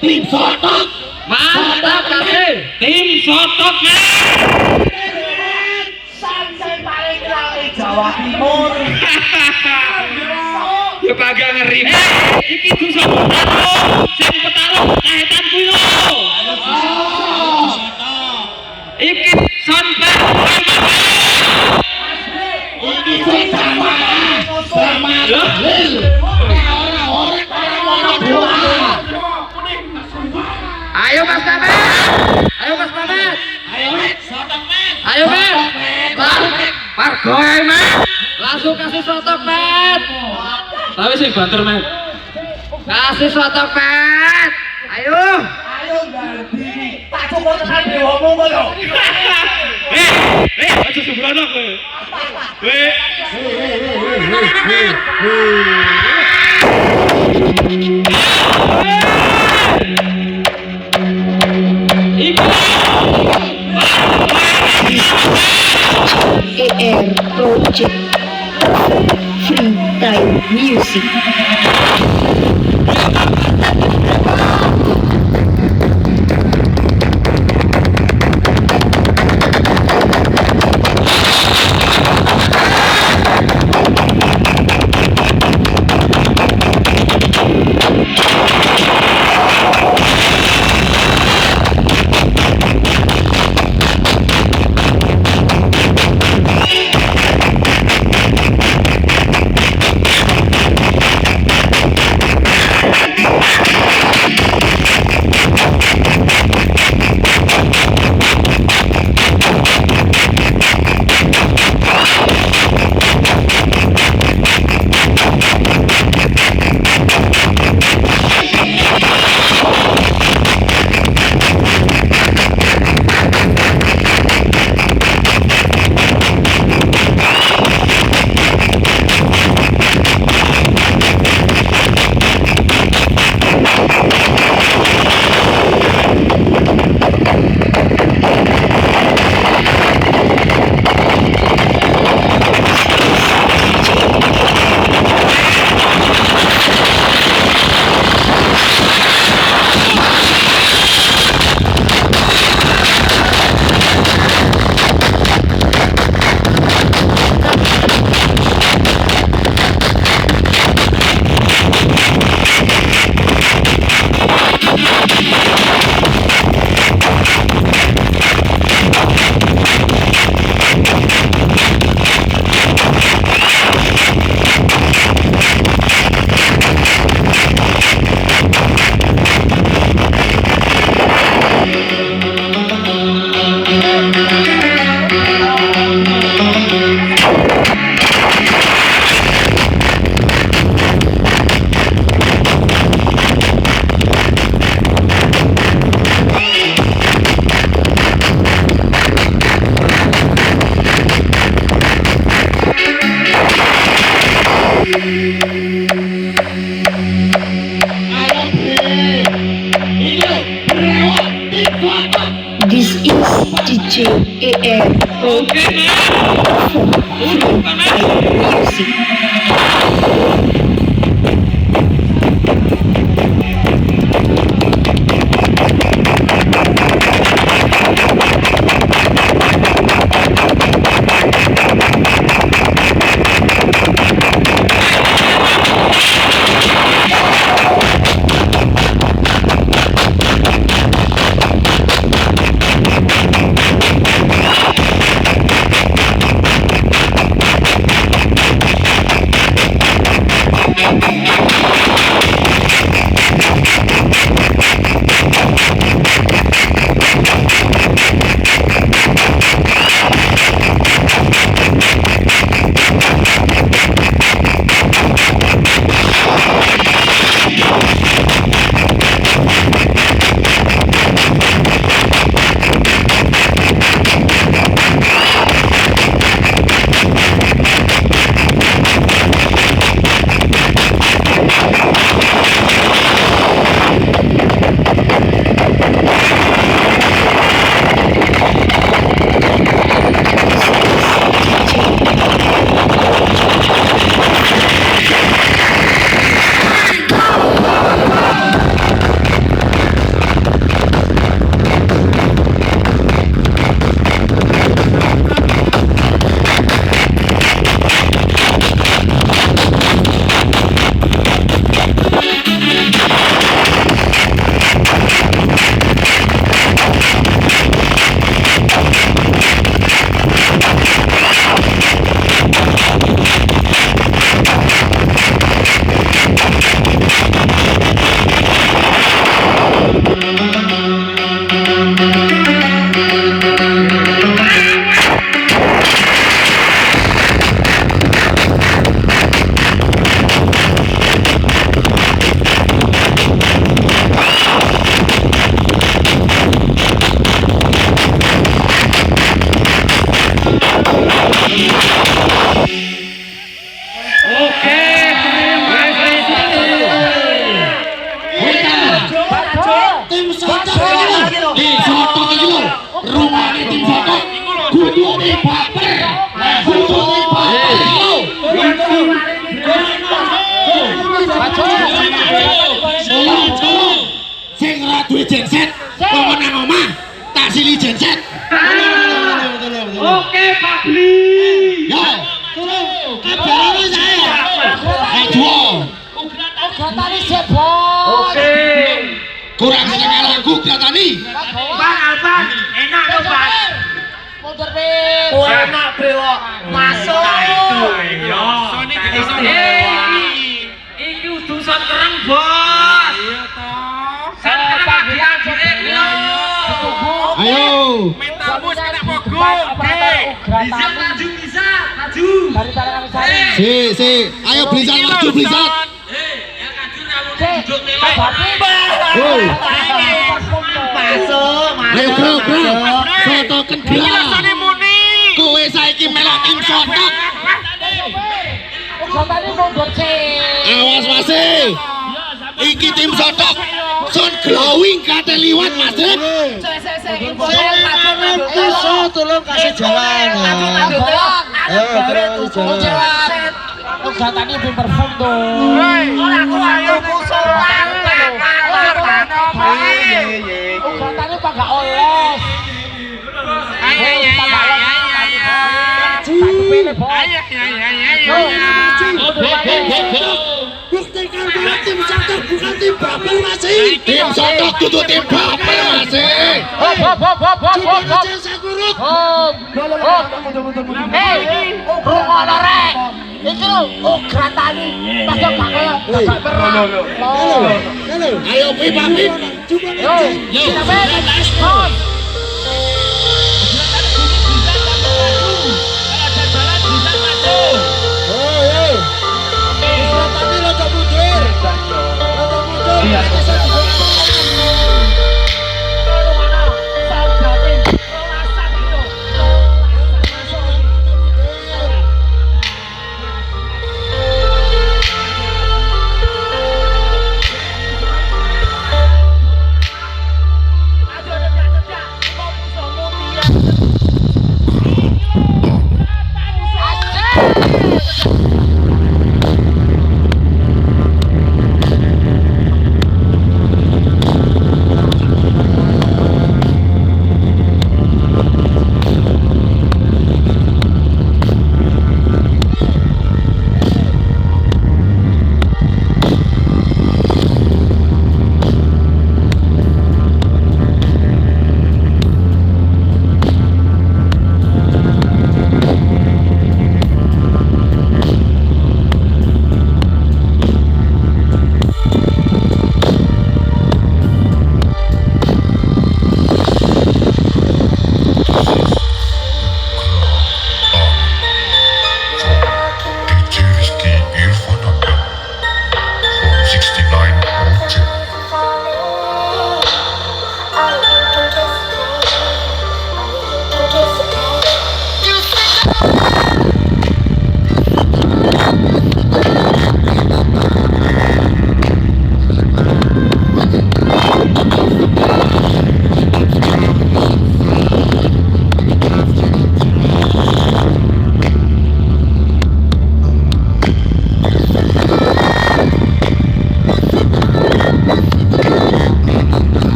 tim sotok. Mantap kasih. Tim sotok men. Sampai paling kenal Jawa Timur. Ya kagak ngeri. Iki dosa sing petarung kaetan kuwi lho. Iki sampai iki sama lil. Ayo Mas Mamet. Ayo Mas Mamet. Ayo Met. Pargoy Met. Langsung kasih sotok Met. Tapi sing banter men. Kasih sotok Met. Ayo. Ayo ganti. Tak cukup tekan dewamu kok lho. Aja sembrono kowe. AR Project Freestyle Music. This is DJ AR genset. Ngomong nang omah, tak sili genset. Oke, Pak Bli. Yo, kabar saya. Aduh, Gatane sebot. Oke. kurang setengah lagu Gratani. Bang Alban, enak loh, Bang. Mundur pit. Enak, Brewog. Masuk. Yo. Iki udah son kereng, Bos. Iya toh. San kereng diambil yo. Ayo, Mentabus kena mogok. Bisa maju, bisa maju. Dari tangan kami sari. si, ayo Blizzard maju Blizzard. Yang kaju namun duduk nilai. Woi, Masuk. ayo bro, sotoken bro. Kowe saiki melok tim sotok. Gatane mundur sih. Awas masih. Iki tim sotok. Son glowing kate liwat Mas. Iso tolong kasih jalan. Terus jalan. Gatane ben perform tuh. Ora aku ayo musuh. Gatane pak gak oles. Buktikan bahwa tim sotok bukan tim babel masih. Tim sotok kudu tim babel masih. Coba aja saya kurut. Rungono rek. Iki lho Gatane pas gak kaya gak perang. Halo. Ayo Pip. Coba aja. Yo.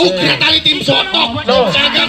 Ugra tali tim soto. Jaga